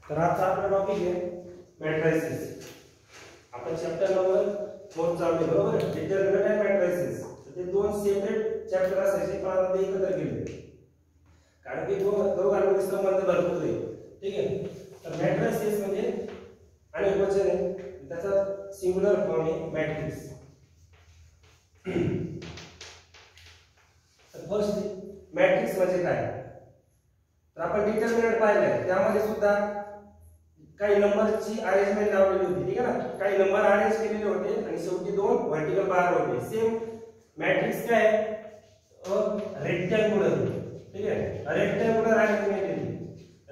तर आजचा आपला टॉपिक आहे मॅट्रिसेस. आपण चॅप्टर नंबर 4 चालू आहे, बरोबर आहे. Determinant and matrices. तर ते दोन सेपरेट चॅप्टर असायचे, पण आता ते एकत्र केले कारण की दोघांमध्ये संबंध भरपूर आहे. ठीक आहे. तर मॅट्रिसेस म्हणजे अनेक वचन आहे, त्याचा सिंग्युलर फॉर्म आहे मॅट्रिक्स. तर फर्स्ट मॅट्रिक्स म्हणजे काय, तर आपण डिटरमिनंट पाहिलंय, त्यामध्ये सुद्धा काही नंबरची अरेंजमेंट लावलेली होती. ठीक आहे ना. काही नंबर अरेंज केलेले होते आणि शेवटी दोन व्हर्टिकल बार होते. सेम मॅट्रिक्स काय रेक्टँग्युलर. ठीक आहे. रेक्टँग्युलर अरेंजमेंट,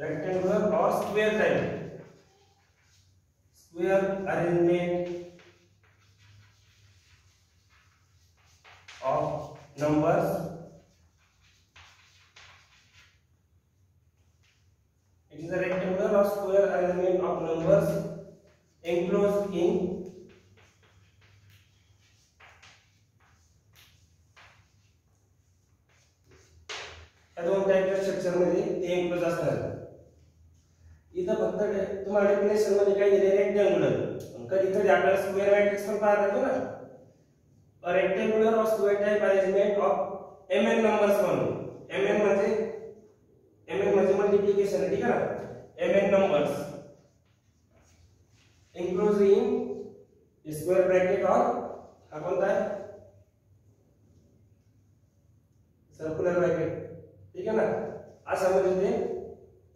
रेक्टँग्युलर और square type, square arrangement of numbers. It is a rectangular or square arrangement of numbers enclosed in या दोन टाइपच्या स्ट्रक्चर मध्ये ते एन्क्लोज असणार. इथं फक्त तुम्हाला डेफिनेशन मध्ये काय दिले रेक्टँग्युलर. कधी कधी आपल्याला स्क्वेअर मॅट्रिक्स पण पाहता येतो ना. अ रेक्टँग्युलर और square type arrangement of mn numbers म्हणून. mn म्हणजे मल्टिप्लिकेशन आहे. ठीक आहे ना. mn numbers enclosed in square bracket or हा कोणता आहे सर्क्युलर ब्रॅकेट. ठीक आहे ना. अशा मध्ये ते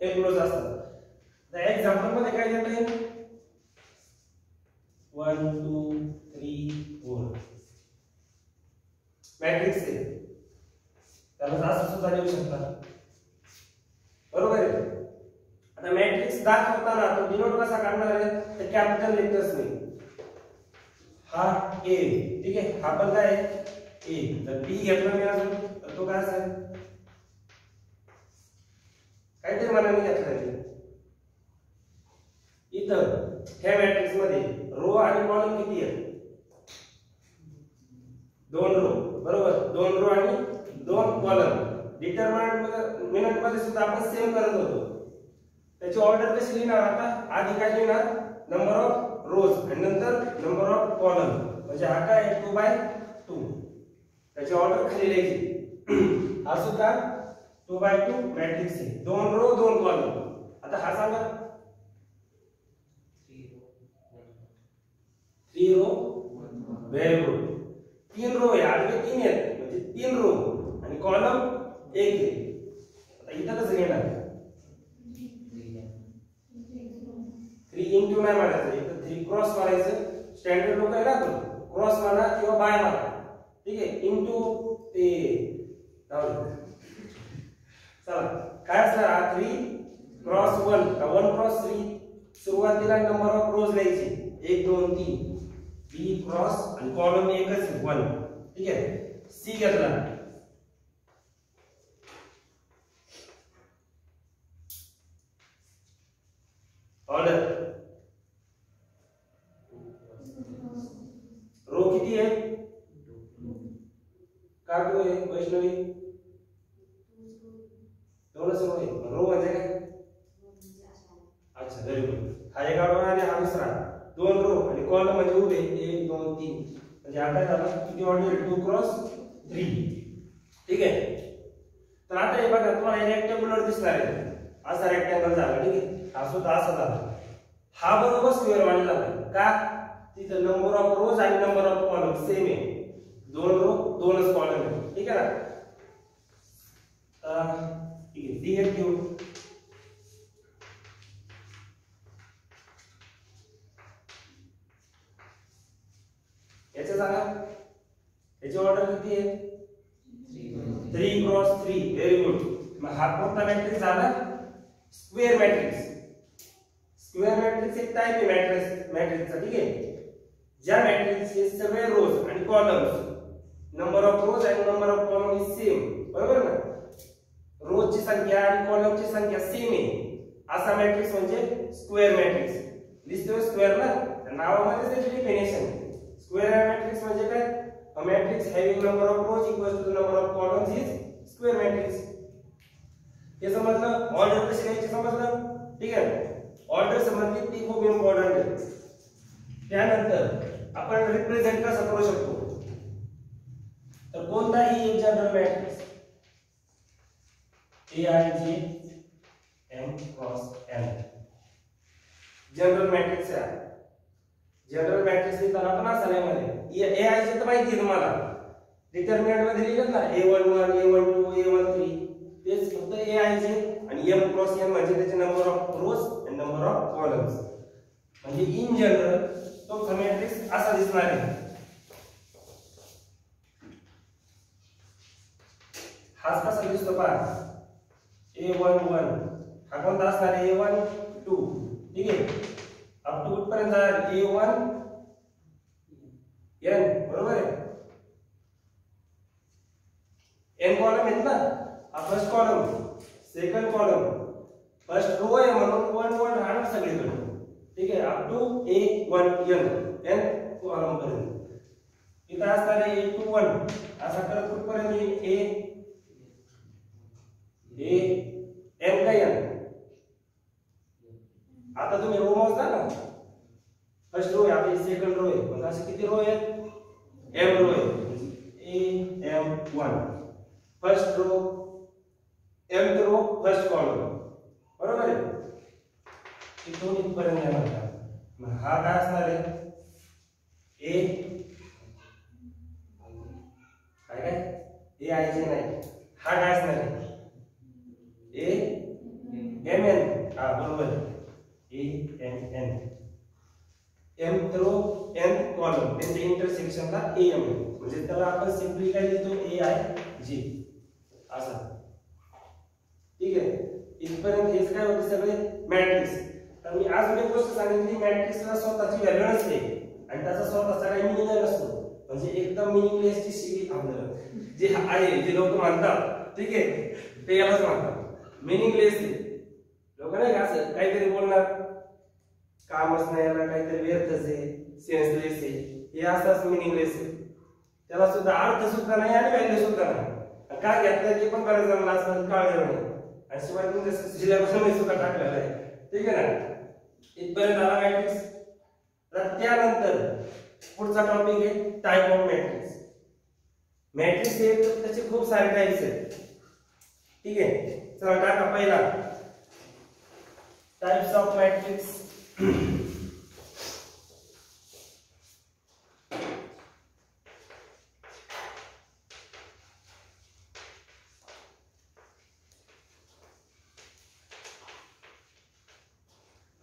एन्क्लोज असतात. तर एक्झाम्पल मध्ये काय देता येईल 1 2 3 4 मॅट्रिक्स आहे, त्याला असं सुद्धा लिहू शकता. बरोबर आहे. आता मॅट्रिक्स दाखवताना तो डिनोट कसा करणार आहे, तर कॅपिटल लेटर्स ने. हा ए. ठीक आहे. हा पण काय ए. जर बी घेतला मी अजून तर तो काय असेल काहीतरी मनाने घेतला आहे. इथं ह्या मॅट्रिक्स मध्ये रो आणि कॉलम किती आहेत, 2 रो. बरोबर. 2 रो आणि 2 कॉलम. डिटरमिनंट मध्ये सुद्धा आपण सेम करत होतो. त्याची ऑर्डर कशी लिहिणार, आता आधी काय लिहिणार नंबर ऑफ रोज आणि नंतर नंबर ऑफ कॉलम. म्हणजे हा काय 2/2. त्याची ऑर्डर खाली लिहायची. हा सुद्धा 2/2 मॅट्रिक्स आहे. 2 रो 2 कॉलम. आता हा सांगा 3 रो. Very good. 3 रो आहे, आडवे 3 आहेत म्हणजे 3 रो आणि कॉलम 1 आहे. आता इथं कसं घेणार 3 इंटू नाही मारायचं, इथं 3 क्रॉस मारायचं. स्टँडर्ड लोक आहे ना, क्रॉस मारा किंवा बाय मारा. ठीक आहे. इंटू ते चला काय असणार 3 क्रॉस 1 का 1 क्रॉस 3. सुरुवातीला नंबर ऑफ रोज लिहायची 1 2 3. बी क्रॉस आणि कॉलम एकच आहे 1. ठीक आहे. सी घेतला ऑर्डर. रो किती आहे का 2 आहे वैष्णवी 2च रो आहे. रो म्हणजे काय अच्छा व्हेरी गुड. हा एक आडवा आणि हा दुसरा 2 रो आणि कॉलम म्हणजे उभे 1 2 3. म्हणजे आता झाला किती ऑर्डर 2 क्रॉस 3. ठीक आहे. तर आता हे बघा तुम्हाला रेक्टँग्युलर दिसणार आहे. असा रेक्टँगल झाला. ठीक आहे. हा सुद्धा असा झाला. हा बरोबर स्क्वेअर वाला झाला का, तिथं नंबर ऑफ रोज आणि नंबर ऑफ कॉलम सेम आहे. 2 रो 2च कॉलम आहे. ठीक आहे ना. ठीक आहे. डी एफ घेऊ. याचे सांगा याची ऑर्डर किती आहे 3 क्रॉस 3. Very good. मग हा कोणता मॅट्रिक्स झाला स्क्वेअर मॅट्रिक्स. स्क्वेअर मॅट्रिक्स एक टाइप आहे मॅट्रिक्सचा. ठीक आहे. ज्या मॅट्रिक्सचे सगळे रोज आणि कॉलम्स नंबर ऑफ रोज आणि number of column is same. बरोबर ना. रोजची संख्या आणि कॉलमची संख्या सेम आहे असा मॅट्रिक्स म्हणजे स्क्वेअर मॅट्रिक्स. दिसतोय स्क्वेअर ना, नावामध्ये त्याची डेफिनेशन. स्क्वेअर मॅट्रिक्स म्हणजे काय, a matrix having number of rows equals to number of columns is square matrix. हे समजलं. ऑर्डर कशी घ्यायची समजलं. ठीक आहे. आपण रिप्रेझेंट कसं करू शकतो, तर कोणताही एक general matrix AIJ M cross N general matrix आहे. जनरल मॅट्रिक्स लिहिताना पण असं नाही मध्ये AIJ तर माहिती आहे तुम्हाला, डिटर्मिनंट मध्ये लिहिलं ना A11 A12 A13, तेच फक्त AIJ आणि M क्रॉस N म्हणजे त्याचे नंबर ऑफ रोज आणि नंबर ऑफ कॉलम्स. म्हणजे इन जनरल तो मॅट्रिक्स असा दिसणार आहे. हाच कसा दिसतो पहा, A11 हा कोणता असणार आहे, A12, ठीक आहे, अप टू कुठपर्यंत जाणार A1 N, बरोबर आहे. N कॉलम आहेत ना, हा first column, second column, first row आहे म्हणून 1 1 राहणार सगळीकडे, ठीक आहे, up to A1 N column पर्यंत. इथं असणार आहे A21 असा करत कुठपर्यंत येईल, A M का N. आता तुम्ही रो मोजला ना, फर्स्ट रो आहे आपली, सेकंड रो आहे, मग असे किती रो आहेत, M रो आहे, AM1 first row, M row first column, बरोबर आहे. इथून इथपर्यंत येणार. मग हा काय असणार आहे, A काय AIJ नाही, हा काय असणार आहे AMN, हा बरोबर आहे, AMN. M row N column त्यांच्या इंटरसेक्शनला AM म्हणजे त्याला आपण सिंपली काय लिहितो AIJ असा, ठीक आहे. इथपर्यंत हेच काय होते सगळे मॅट्रिक्स. तर मी आज एक गोष्ट सांगितली, मॅट्रिक्सला स्वतःची व्हॅल्यू नसते आणि त्याचा स्वतःचा काही मिनिंग नसतो, म्हणजे एकदम मिनिंगलेस ची शिवी आपल्याला जे आहे, जे लोक म्हणतात, ठीक आहे, ते यालाच म्हणतात मिनिंगलेस. लोक नाही का असं काहीतरी बोलणार, कामच नाही याला, काहीतरी व्यर्थच आहे, सेन्सलेस आहे, हे असंच मिनिंगलेस आहे. त्याला सुद्धा अर्थ सुद्धा नाही आणि व्हॅल्यू सुद्धा नाही. काय घेतलं ते पण बऱ्याच जणांना असं कळलं नाही, आणि शिवाय तुमच्या सिलेबसमध्ये सुद्धा टाकलेलं आहे, ठीक आहे ना. इथपर्यंत आला मॅट्रिक्स. तर त्यानंतर पुढचा टॉपिक आहे टाइप ऑफ मॅट्रिक्स. मॅट्रिक्स हे त्याचे खूप सारे टाइप्स आहेत, ठीक आहे. चला टाका पहिला, टाइप्स ऑफ मॅट्रिक्स.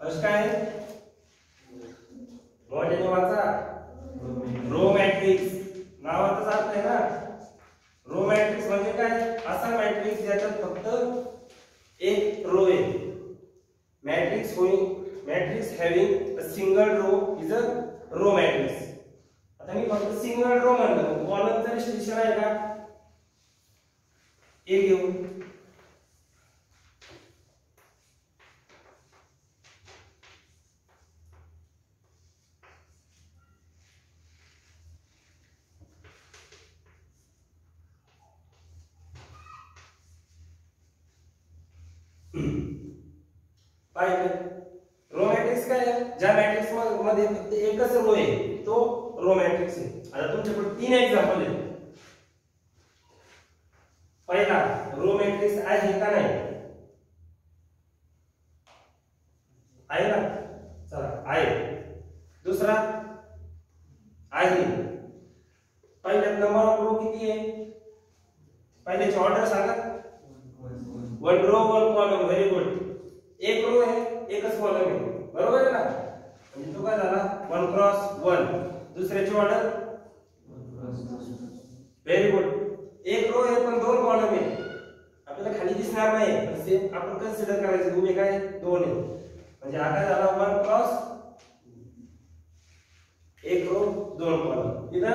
फर्स्ट काय मोठ्याने वाचा, रो मॅट्रिक्स. नावातच अर्थ आहे ना, रो मॅट्रिक्स म्हणजे काय, असा मॅट्रिक्स ज्याच्यात फक्त एक रो आहे. Matrix having a single row is a row matrix. आता मी फक्त सिंगल रो म्हणतो, कॉलमचा रिस्ट्रिक्शन आहे का, एक घेऊ. रो मॅट्रिक्स काय आहे, ज्या मॅट्रिक्स मध्ये फक्त एकच रो आहे तो रो मॅट्रिक्स आहे. आता तुमच्याकडे 3 एक्झाम्पल आहेत. पहिला, रो मॅट्रिक्स आहे का नाही, आहे ना, चला आहे. दुसरा आहे. पहिल्यात नंबर ऑफ रो किती आहे, पहिल्याची ऑर्डर सांगा. 1 रो 1 कॉलम, व्हेरी गुड. एक रो आहे, एकच कॉलम आहे, बरोबर आहे ना. म्हणजे तो काय झाला 1 क्रॉस 1. दुसऱ्याची ऑर्डर, व्हेरी गुड. एक रो आहे पण 2 कॉलम आहे, आपल्याला खाली दिसणार नाही, पण सेम आपण कन्सिडर करायचे उभे काय 2 आहे, म्हणजे हा काय झाला 1 क्रॉस 1 रो 2 कॉलम. इथं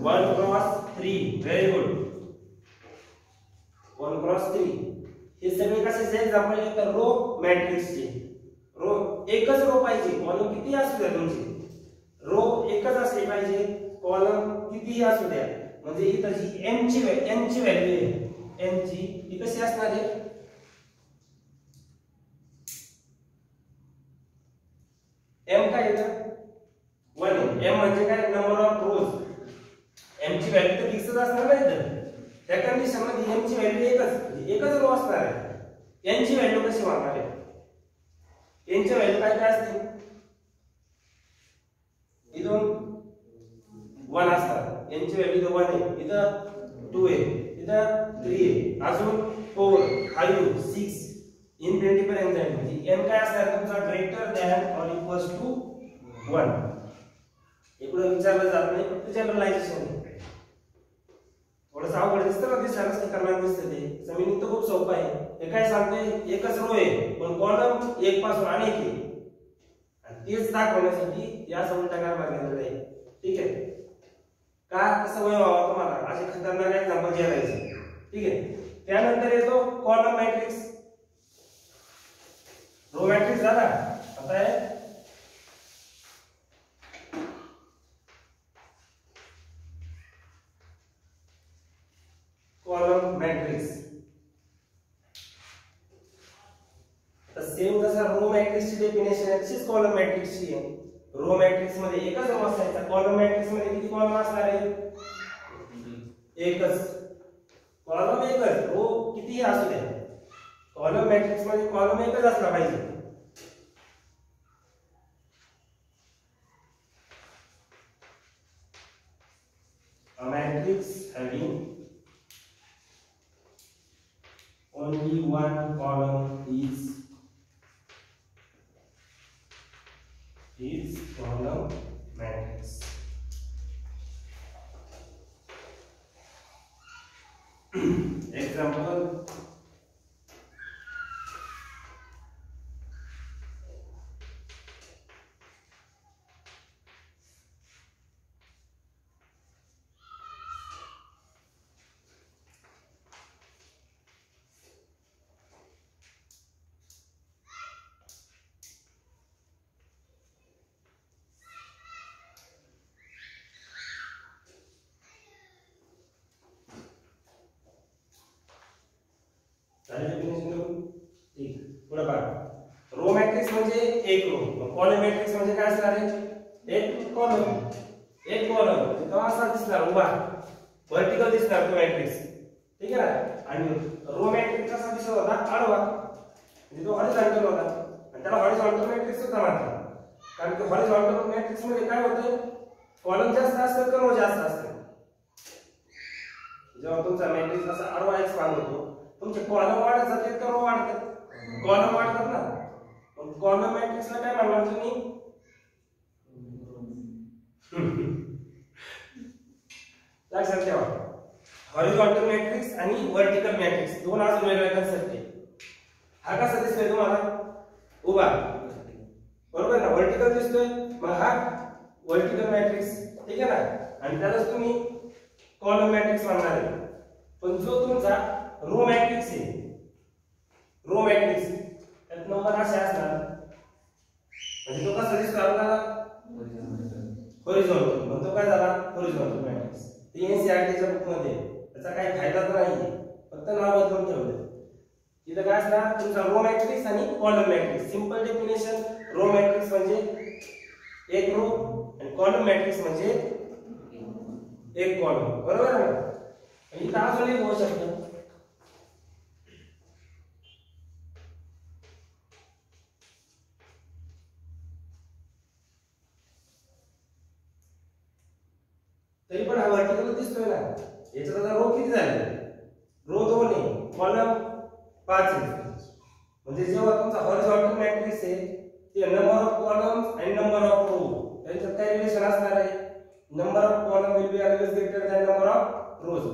1 क्रॉस 3, व्हेरी गुड, 1 क्रॉस 3. हे सगळे कशाचे एक्झाम्पल आहे, तर रो मॅट्रिक्सचे. रो एकच रो पाहिजे, कॉलम किती असू द्या तुमचे, रो एकच असले पाहिजे, कॉलम कितीही असू द्या. म्हणजे इथं जी n ची व्हॅल्यू आहे, n ची ही कशी असणार आहे, m काय येतं 1 m असणार नाही तर त्या कंडिशन मध्ये m ची व्हॅल्यू एकच रो असणार आहे. n ची व्हॅल्यू कशी मागणार आहे? n ची व्हॅल्यू काय असते? इथून 1 असतात. n ची व्हॅल्यू इथं 1 आहे, इथं 2 आहे, इथं 3 आहे, अजून 4 5 6 इन्फिनिटी पर्यंत जाईल. म्हणजे n काय असणार तुमचा greater than or equals to 1. इकडे विचारलं जात नाही, फक्त जनरलायझेशन आहे. थोडंसं अवघड दिसतं ना, दिसायलाच की करणार दिसतं ते. जमिनी तर खूप सोपं आहे. हे काय सांगते, एकच रो आहे पण कॉलम एक पासून अनेक आहे आणि तेच दाखवण्यासाठी या उलटा कारभार घेतलेला आहे. ठीक आहे का? कसं वय व्हावं तुम्हाला असे खतरनाक एक्झाम्पल द्यायचे. ठीक आहे. त्यानंतर येतो कॉलम मॅट्रिक्स. रो मॅट्रिक्स झाला. आता आहे कॉलम मॅट्रिक्स. तर सेम जसा रो मॅट्रिक्सची डेफिनेशन आहे तशीच कॉलम मॅट्रिक्सची आहे. रो मॅट्रिक्स मध्ये एकच रो असायचा. कॉलम मॅट्रिक्स मध्ये किती कॉलम असणार आहे? एकच कॉलम, एकच रो कितीही असू द्या. कॉलम मॅट्रिक्स मध्ये कॉलम एकच असला पाहिजे. A matrix having only one column is column matrix. Example, row matrix म्हणजे एक रो, कॉलम मॅट्रिक्स म्हणजे काय असणार आहे? एक कॉलम. एक कॉलम म्हणजे तो असा दिसणार, उभा व्हर्टिकल दिसणार तो मॅट्रिक्स. ठीक आहे ना. आणि रो मॅट्रिक्स कसा दिसत होता? आडवा, म्हणजे तो हॉरिझॉन्टल होता आणि त्याला हॉरिझॉन्टल मॅट्रिक्स सुद्धा म्हणतात. कारण की हॉरिझॉन्टल मॅट्रिक्स मध्ये काय होतं? कॉलम जास्त असतात का रो जास्त असतात? जेव्हा तुमचा मॅट्रिक्स असा आडवा एक्सपांड होतो, तुमचे कॉलम वाढत जातात का रो वाढतात? कॉलम वाढतात ना. मग कॉलम मॅट्रिक्सला काय म्हणणार तुम्ही? लक्षात ठेवा, हॉरिझॉन्टल मॅट्रिक्स आणि व्हर्टिकल मॅट्रिक्स दोन अजून वेगळे कन्सेप्ट आहे. हा कसा दिसतोय तुम्हाला? उभा, बरोबर ना. व्हर्टिकल दिसतोय, मग हा व्हर्टिकल मॅट्रिक्स. ठीक आहे ना. आणि त्यालाच तुम्ही कॉलम मॅट्रिक्स म्हणणार आहे. पण जो तुमचा रो मॅट्रिक्स आहे, रो मॅट्रिक्स त्यात नंबर असे असणार, म्हणजे तो कसा दिसतो आपल्याला? हॉरिझॉन्टल. मग तो काय झाला? Horizontal matrix. एनसीईआरटीच्या बुक मध्ये त्याचा काही फायदा तर नाही, फक्त नाव बदलून ठेवलं. इथं काय असणार? तुमचा रो मॅट्रिक्स आणि column matrix. Simple definition, row matrix म्हणजे एक रो आणि कॉलम मॅट्रिक्स म्हणजे एक कॉलम. बरोबर आहे ना. इथं अजून एक होऊ शकतं. तरी पण हा व्हर्टिकल दिसतोय ना. याच्यात आता रो किती झाले? रो 2 आहे, कॉलम 5 आहे. म्हणजे जेव्हा तुमचा हॉरिझॉन्टल मॅट्रिक्स आहे ते नंबर ऑफ कॉलम्स आणि नंबर ऑफ रो यांच्यात काय रिलेशन असणार आहे? Number of column will be always greater than number of रोज.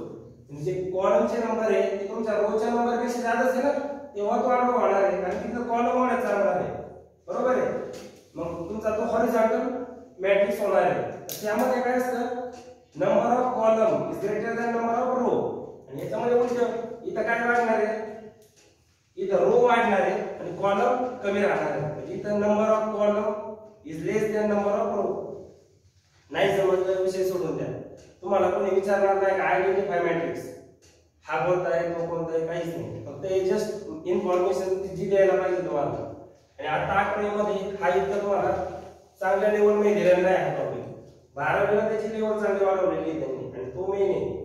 म्हणजे कॉलमचे नंबर आहे ते तुमच्या रोच्या नंबर पेक्षा जास्त असेल ना, तेव्हा तो आडवा होणार आहे, कारण तिथं कॉलम वाढत चालणार आहे. बरोबर आहे. मग तुमचा तो हॉरिझॉन्टल मॅट्रिक्स होणार आहे. त्यामध्ये काय असतं? Number of column is greater than number of row. आणि याच्यामध्ये उलट, इथं काय वाढणार आहे? इथं रो वाढणार आहे आणि कॉलम कमी राहणार आहे. म्हणजे इथं number of column is less than number of row. नाही समजलं विषय सोडून द्या. तुम्हाला कोणी विचारणार नाही का आयडेंटिफाय मॅट्रिक्स हा कोणता आहे तो कोणता आहे, काहीच नाही. फक्त हे जस्ट इन्फॉर्मेशन जी द्यायला पाहिजे तुम्हाला. आणि आता 11वी मध्ये हा इतकं तुम्हाला चांगल्या लेवल मध्ये दिलेला नाही हा टॉपिक. 12वीला त्याची लेवल चांगली वाढवलेली आहे त्यांनी आणि तो मेन आहे.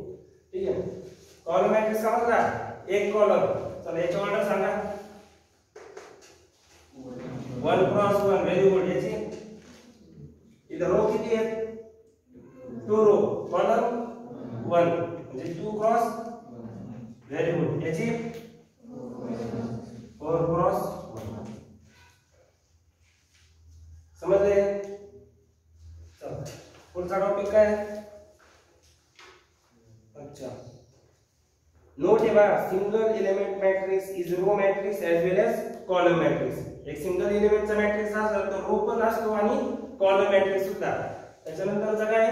ठीक आहे. कॉलम मॅट्रिक्स समजला, एक कॉलम. चला याची ऑर्डर सांगा. 1 क्रॉस 1. Very good. याची इथं रो किती आहेत? 2 रो. कॉलम 1 म्हणजे 2 क्रॉस. Very good. याची 4 क्रॉस 1. समजले? चला पुढचा टॉपिक काय? अच्छा, नोट हे बघा, single element matrix is row matrix as well as column matrix. एक सिंगल एलिमेंटचा मॅट्रिक्स असेल तर रो पण असतो आणि कॉलम मॅट्रिक्स सुद्धा. त्याच्यानंतरचा काय?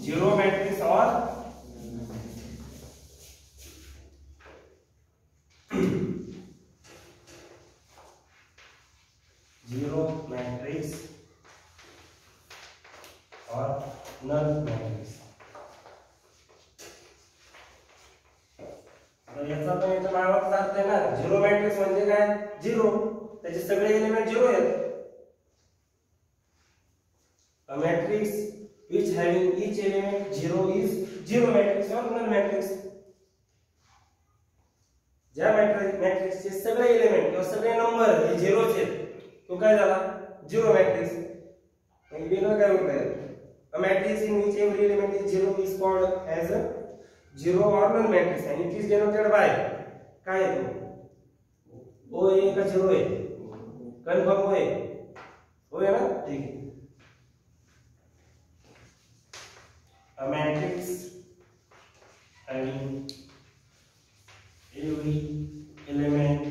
झिरो मॅट्रिक्स और zero matrix और null matrix. तर याचा पण याच्या मागावर जात आहे ना. झिरो मॅट्रिक्स म्हणजे काय? झिरो, त्याचे सगळे एलिमेंट झिरो आहेत. अ matrix which having each element zero is zero matrix or null matrix. ज्या मॅट्रिक्सचे सगळे एलिमेंट किंवा सगळे नंबर हे झिरोच आहेत तो काय झाला? Zero matrix. म्हणजे वेगळं काय होतं? A matrix in which every element is zero is called as a zero or null matrix and it is denoted by काय आहे तो? ओ ए का झिरो आहे? कन्फर्म होय होय ना? ठीक आहे. A matrix having every element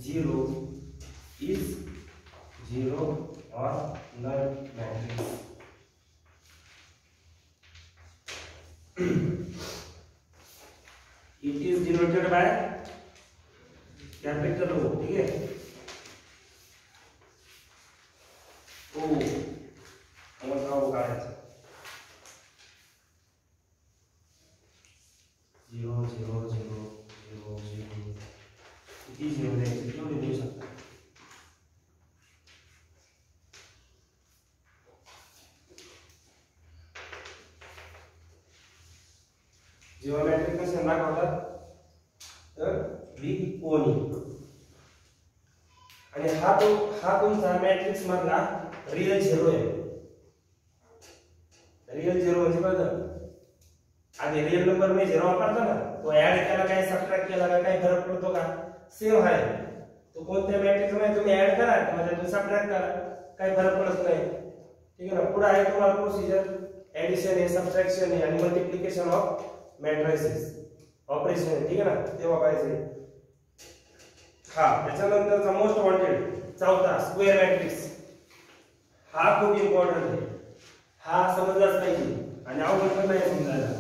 zero is zero or null matrix. It is denoted by capital O. ठीक है? O O का है? 0 0 0 0 0 किती झिरो द्यायचे तेवढे देऊ शकता. जेव्हा मॅट्रिक्स कसे दाखवतात तर बिग ओनी आणि हा तुमचा मॅट्रिक्स मधला रियल झिरो आहे. रियल झिरो म्हणजे बघा आधी रियल नंबर में झिरो वापरतो ना, तो ऍड केला काय सबट्रॅक्ट केला काय काही फरक पडतो का? सेम आहे. तो कोणत्या मॅट्रिक्स मध्ये तुम्ही ऍड करा किंवा त्यातून सबट्रॅक्ट करा काही फरक पडत नाही. ठीक आहे ना? पुढे आहे तुम्हाला प्रोसिजर, ऍडिशन आहे, सबट्रॅक्शन आहे आणि मल्टिप्लिकेशन ऑफ मॅट्रिसेस ऑपरेशन आहे. ठीक आहे ना? ते वापरायचे. हा त्याच्यानंतरचा मोस्ट वॉन्टेड चौथा स्क्वेअर मॅट्रिक्स. हा खूप इम्पॉर्टंट आहे. हा समजलाच पाहिजे आणि अवघड पण नाही समजायला.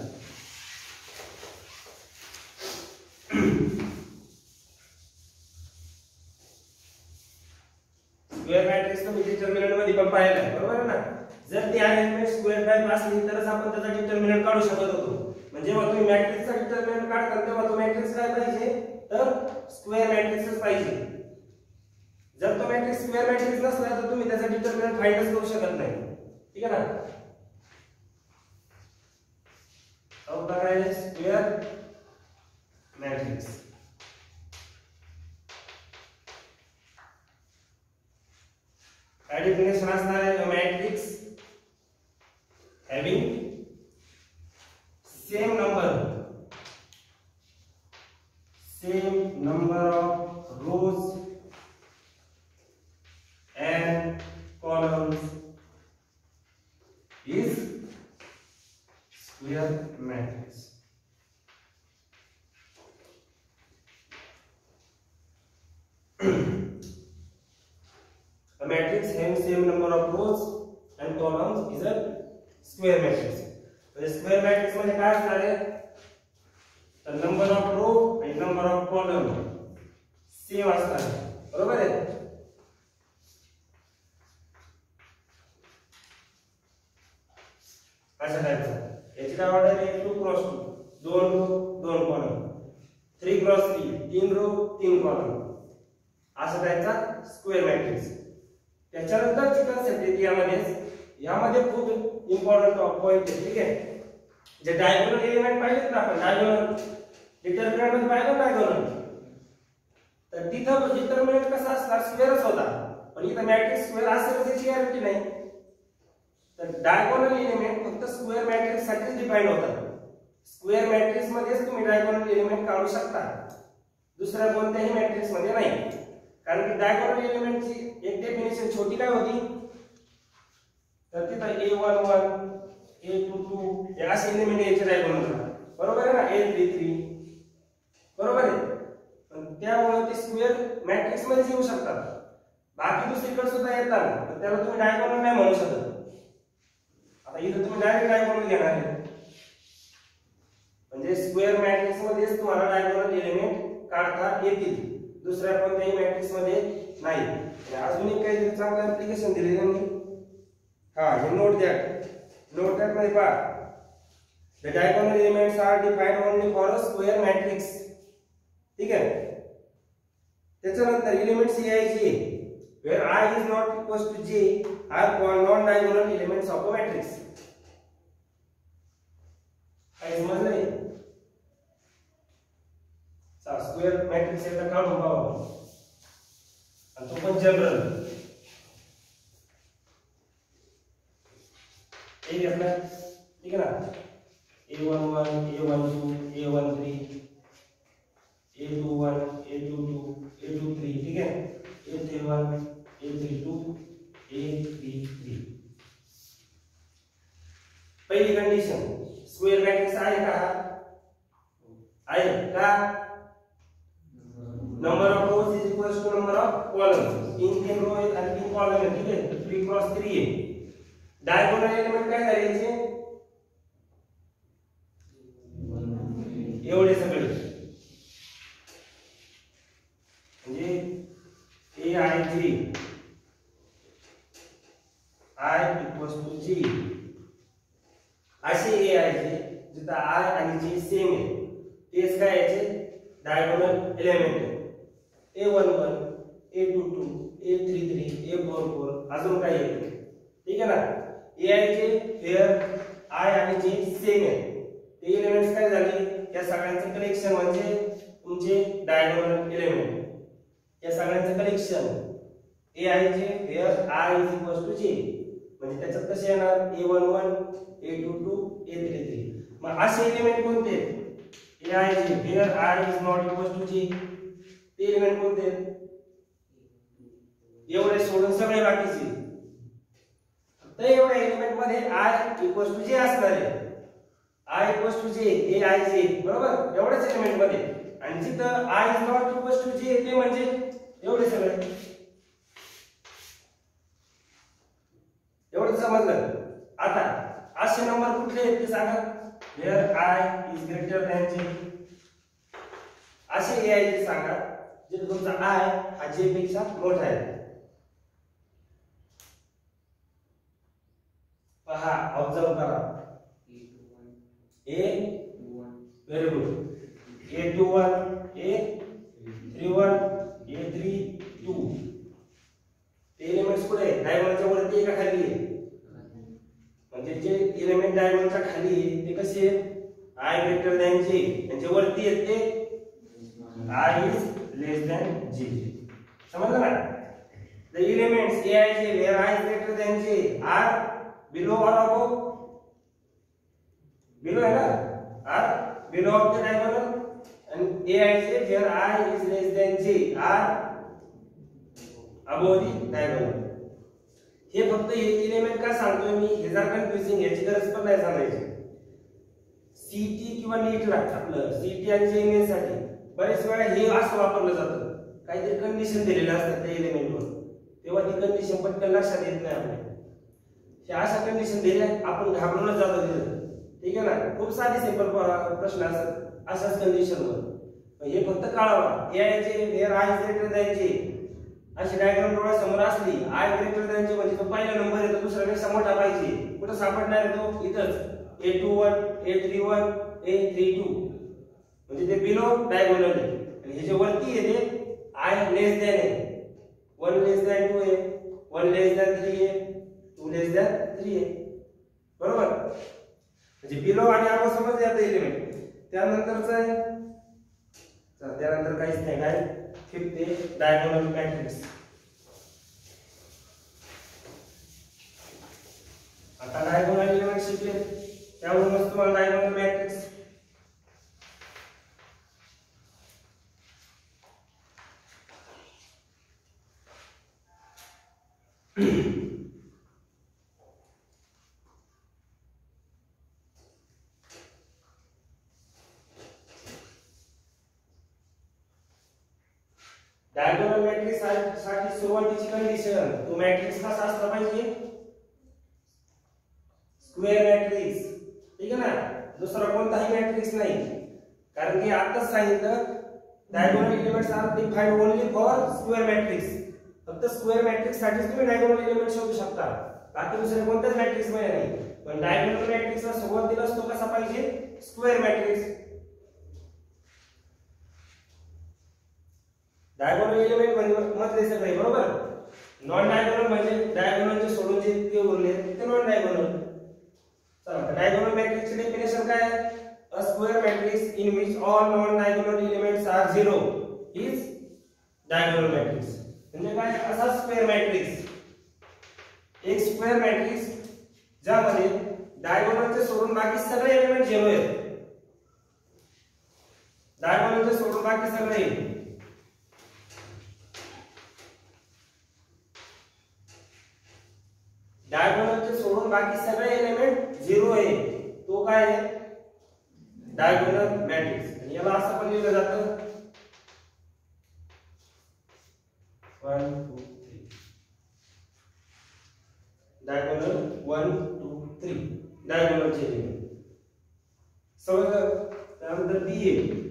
स्क्वेअर मॅट्रिक्स तुम्ही डिटर्मिनंट मध्ये पण पाहिलं आहे, बरोबर आहे ना? जर ती अरेंजमेंट स्क्वेअर टाइप असली तरच आपण त्याचा डिटर्मिनंट काढू शकत होतो. म्हणजे जेव्हा तुम्ही मॅट्रिक्सचा डिटर्मिनंट काढता तेव्हा तो मॅट्रिक्स काय पाहिजे? तर स्क्वेअर मॅट्रिक्सच पाहिजे. जर तो मॅट्रिक्स स्क्वेअर मॅट्रिक्स नसला तर तुम्ही त्याचा डिटर्मिनंट फाइंडच करू शकत नाही. ठीक आहे ना? चौथा काय आहे? Square matrix. काय डेफिनेशन असणार आहे? Matrix having same number of rows and columns is square matrix. A matrix having same number of rows and columns is a square matrix. Square matrix मध्ये काय असणार आहे? तर नंबर ऑफ रो आणि number of column same असणार आहे. बरोबर आहे? अशा टाइपचा. याची काय ऑर्डर आहे? 2 cross 2, 2 row 2 column, 3 cross 3, 3 row 3 column, अशा टाइपचा स्क्वेअर मॅट्रिक्स. त्याच्यानंतरची कन्सेप्ट येते यामध्ये यामध्ये खूप इम्पॉर्टंट पॉइंट आहे. ठीक आहे, जे डायगोनल एलिमेंट पाहिजेत ना आपण, डायगोनल डिटर्मिनंट मध्ये पाहिलं डायगोनल, तर तिथं डिटर्मिनंट कसा असणार, स्क्वेअरच होता, पण इथं मॅट्रिक्स स्क्वेअर असेल त्याची गॅरंटी नाही. तर डायगोनल एलिमेंट फक्त स्क्वेअर मॅट्रिक्स साठी डिफाइन होतात. स्क्वेअर मॅट्रिक्स मध्येच तुम्ही डायगोनल एलिमेंट काढू शकता, दुसऱ्या कोणत्याही मॅट्रिक्स मध्ये नाही. कारण की डायगोनल एलिमेंटची एक डेफिनेशन छोटी काय होती, तर तिथं a11 a22 हे असे एलिमेंट यायचे डायगोनलला, बरोबर आहे ना, a33, बरोबर आहे. पण त्यामुळे ते स्क्वेअर मॅट्रिक्स मध्ये येऊ शकतात, बाकी दुसरीकडे सुद्धा येतात, पण त्याला तुम्ही डायगोनल नाही म्हणू शकत. आता इथं तुम्ही डायरेक्ट डायगोनल घेणार आहे, म्हणजे स्क्वेअर मॅट्रिक्स मध्येच तुम्हाला डायगोनल एलिमेंट काढता येतील, दुसऱ्या कोणत्याही मॅट्रिक्स मध्ये नाही. अजून एक काही चांगलं ऍप्लिकेशन दिले त्यांनी, हा हे नोट दॅट मध्ये पहा, the diagonal elements are defined only for a square matrix. ठीक आहे, त्याच्यानंतर एलिमेंट्स यायचे where I is not equals to j are called non-diagonal elements of a matrix. काय समजलंय? चा स्क्वेअर मॅट्रिक्स एकदा काढून पाहू, आणि तो पण जनरल हे घेतला. ठीक आहे ना, a11 a12 a13 a21 a22 a23, ठीक आहे, a31 a32 a33. पहिली कंडिशन, स्क्वेअर मॅट्रिक्स आहे का, आहे का, number of rows is equals to number of columns, 3 row आहेत आणि 3 कॉलम आहेत. ठीक आहे, 3 क्रॉस 3 आहे. डायगोनल एलिमेंट काय करायचे, एवढे सगळे, म्हणजे a I j I equals to j असे a I j जिथं I आणि j सेम आहे, तेच काय याचे डायगोनल एलिमेंट आहे. a11 a22 a33 a44 अजून काय येते. ठीक आहे ना, a I j where I आणि j सेम आहे, ते एलिमेंट्स काय झाले, या सगळ्यांचं कलेक्शन म्हणजे तुमचे डायगोनल एलिमेंट. या सगळ्यांचं collection aij where I is equals to j, म्हणजे त्याच्यात कसे येणार, a11 a22 a33. मग असे एलिमेंट कोणते, aij where I is not equals to j, ते एलिमेंट कोणते, एवढे सोडून सगळे बाकीचे. तर एवढ्या एलिमेंट मध्ये I equals to j असणार आहे, I equals to j aij, बरोबर, एवढ्याच एलिमेंट मध्ये. आणि जिथं I is not equals to j ते म्हणजे एवढे सगळे, एवढं समजलं. आता असे नंबर कुठले आहेत ते सांगा, wear I is greater than j, असे a I j सांगा जिथे तुमचा I हा j पेक्षा मोठा आहे. पहा, ऑब्झर्व करा, a very good, a21 a31 a32 ते एलिमेंट्स कुठे आहे, डायगोनलच्या वरती आहे का खाली आहे, म्हणजे जे एलिमेंट डायगोनलच्या खाली आहे ते कसे आहेत, I greater than j, त्यांच्या वरती आहेत ते I is less than j. समजलं ना, the elements aij where I is greater than j are below or above, below है ना, are below of the diagonal, and aij where I is less than j are above the diagonal. हे फक्त हे element का सांगतोय मी, हे जर confusing, याची गरज पण नाही सांगायची. सीटी किंवा नीटला आपलं सीटी आणि जेईई साठी बरेच वेळा हे असं वापरलं जातं, काहीतरी कंडिशन दिलेलं असतं त्या एलिमेंटवर, तेव्हा ती कंडिशन पटकन लक्षात येत नाही आपल्या. हे अशा कंडिशन दिल्या आपण घाबरूनच जातो तिथं. ठीक आहे ना, खूप साधे सिंपल प्रश्न असतात अशाच कंडिशनवर. हे फक्त कळावा, एआयचे where I is greater than J अशी डायग्राम डोळ्यासमोर असली, आय ग्रेटर दॅन जे म्हणजे तो पहिला नंबर आहे, तो दुसऱ्यापेक्षा मोठा पाहिजे. कुठं सापडणार आहे तो, इथंच a21 a31 a32, म्हणजे ते बिलो डायगोनल आहे. आणि हे जे वरती आहे ते आय लेस दॅन आहे, 1 लेस दॅन 2 आहे, 1 लेस दॅन 3 आहे, 2 लेस दॅन 3 आहे, बरोबर. म्हणजे बिलो आणि अबो समजले आता एलिमेंट. त्यानंतरच आहे, तर त्यानंतर काहीच नाही. काय फिफ्थ आहे डायगोनल मॅट्रिक्स. आता डायगोनल एलिमेंट शिकले, त्यावरूनच तुम्हाला डायगोनल मॅट्रिक्स डायगोनल मॅट्रिक्स साठी सुरुवातीची कंडिशन, तो मॅट्रिक्स कसा असला पाहिजे, स्क्वेअर मॅट्रिक्स. ठीक आहे ना, दुसरा कोणताही मॅट्रिक्स नाही. कारण की आताच सांगितलं diagonal elements are defined only for square matrix. फक्त स्क्वेअर मॅट्रिक्स साठीच तुम्ही डायगोनल एलिमेंट शोधू शकता, बाकी दुसरे कोणत्याच मॅट्रिक्स मध्ये नाही. पण डायगोनल मॅट्रिक्सला सुरुवातीलाच तो कसा पाहिजे, स्क्वेअर मॅट्रिक्स. डायगोनल एलिमेंट म्हणजे सगळे बरोबर. नॉन डायगोनल म्हणजे डायगोनलचे सोडून जे ते उरले ते नॉन डायगोनल. चला, डायगोनल मॅट्रिक्सचे डेफिनेशन काय आहे, a square matrix in which all non diagonal elements are 0 is diagonal matrix. म्हणजे काय, असा स्क्वेअर मॅट्रिक्स, एक स्क्वेअर मॅट्रिक्स ज्यामध्ये डायगोनलचे सोडून बाकी सगळे एलिमेंट 0 आहेत. डायगोनलचे सोडून बाकी सगळे, डायगोनलचे सोडून बाकी सगळे एलिमेंट 0 आहे, तो काय आहे, डायगोनल मॅट्रिक्स. आणि याला असं पण लिहिलं जातं 1 2 3, डायगोनल 1 2 3 डायगोनलचे एलिमेंट. समजलं. त्यानंतर बी आहे,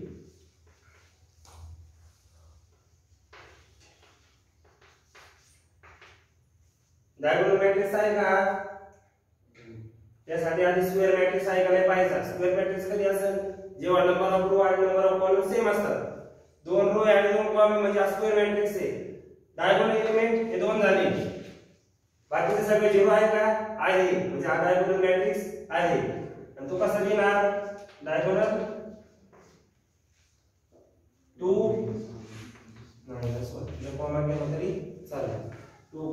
डायगोनल मॅट्रिक्स आहे का, त्यासाठी आधी स्क्वेअर मॅट्रिक्स आहे का नाही पाहायचा. स्क्वेअर मॅट्रिक्स कधी असेल, जेव्हा नंबर ऑफ रो आणि नंबर ऑफ कॉलम सेम असतात. 2 रो आणि 2 कॉलम म्हणजे स्क्वेअर मॅट्रिक्स आहे. डायगोनल एलिमेंट हे 2 झाले, बाकीचे सगळे 0 आहे का, आहे, म्हणजे हा डायगोनल मॅट्रिक्स आहे. आणि तो कसा लिहिणार, डायगोनल 2 मायनस 1 कॉमा केला तरी चालेल, 2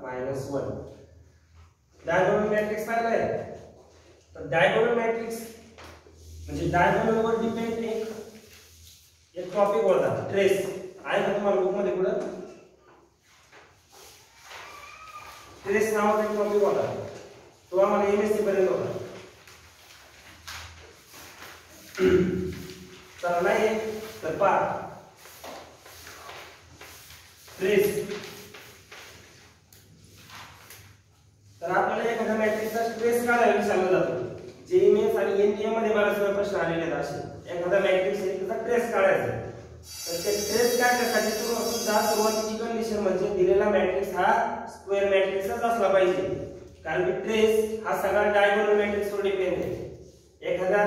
मायनस 1. डायगोनल मॅट्रिक्स पाहिलाय. तर डायगोनल मॅट्रिक्स म्हणजे डायगोनल वर डिपेंड एक टॉपिक होता, ट्रेस. आहे का तुम्हाला बुक मध्ये पुढे, ट्रेस नावाचा एक टॉपिक होता, तो आम्हाला एमएससी पर्यंत होता. तर नाही तर पहा, ट्रेस. तर आपल्याला एखाद्या मॅट्रिक्सचा ट्रेस काढायला विचारला जातो. जेएमएस आणि एनडीए मध्ये बरेच वेळा प्रश्न आलेले आहेत असे. एखादा मॅट्रिक्स आहे त्याचा ट्रेस काढायचा, तर ते ट्रेस काढण्यासाठी सुरुवातीची कंडिशन म्हणजे दिलेला मॅट्रिक्स हा स्क्वेअर मॅट्रिक्सच असला पाहिजे. कारण की ट्रेस हा सगळा डायगोनल मॅट्रिक्सवर डिपेंड आहे. एखादा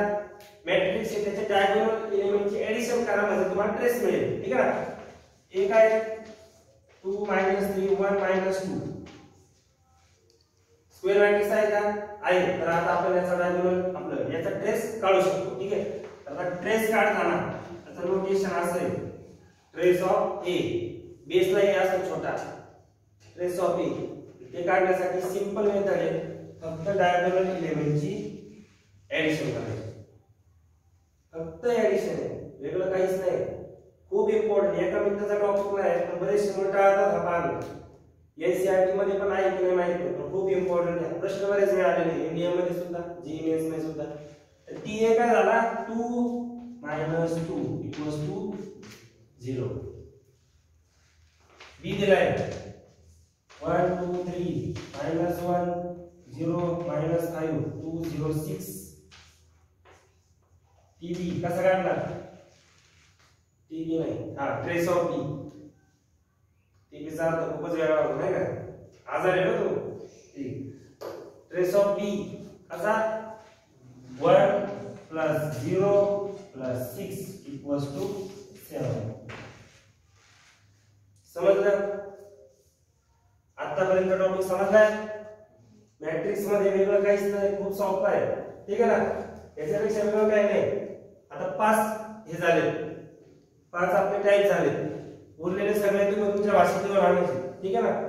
मॅट्रिक्स आहे त्याच्या डायगोनल एलिमेंटची ऍडिशन करा म्हणजे तुम्हाला ट्रेस मिळेल. ठीक आहे ना. एक आहे 2 3 1 2 स्क्वेअर मॅट्रिक्स आहे का, आहे. तर आता आपण याचा डायगोनल आपलं याचा ट्रेस काढू शकतो. ठीक आहे. तर आता ट्रेस काढताना त्याचं नोटेशन असं आहे, ट्रेस ऑफ ए. बेसला ए असतो छोटा, ट्रेस ऑफ ए. ते काढण्यासाठी सिंपल मेथड आहे, फक्त डायगोनल एलिमेंटची ऍडिशन करायची. फक्त ऍडिशन आहे, वेगळं काहीच नाही. खूप इम्पॉर्टंट, एका मिनिटाचा टॉपिक नाही, पण बरेचसे मुलं टाळतात हा पाहणं. एनसीईआरटी मध्ये पण आहे की नाही माहित नाही, पण खूप इम्पॉर्टंट आहे. प्रश्न बरेच मिळालेले इंडिया मध्ये सुद्धा, जीएमएस मध्ये सुद्धा. तर टी ए काय झाला, 2 - 2 = 0. बी दिलाय 1 2 3 -1 0 -5 2 0 6. टीबी कसा काढला, टीबी नाही, हा ट्रेस ऑफ बी. टीबीचा अर्थ खूपच वेळा होतो नाही का, आजार आहे ना तो. ठीक. ट्रेस ऑफ बी कसा, 1 + 0 + 6 = 7. समजलं. आतापर्यंत टॉपिक समजलाय. मॅट्रिक्स मध्ये वेगळं काहीच नाही, खूप सोपं आहे, ठीक आहे ना. याच्यापेक्षा वेगळं काही नाही. आता 5 हे झाले, 5 आपले टाईप झाले. उरलेले सगळे तुम्ही तुमच्या भाषेत लिहून आणायचे, ठीक आहे ना.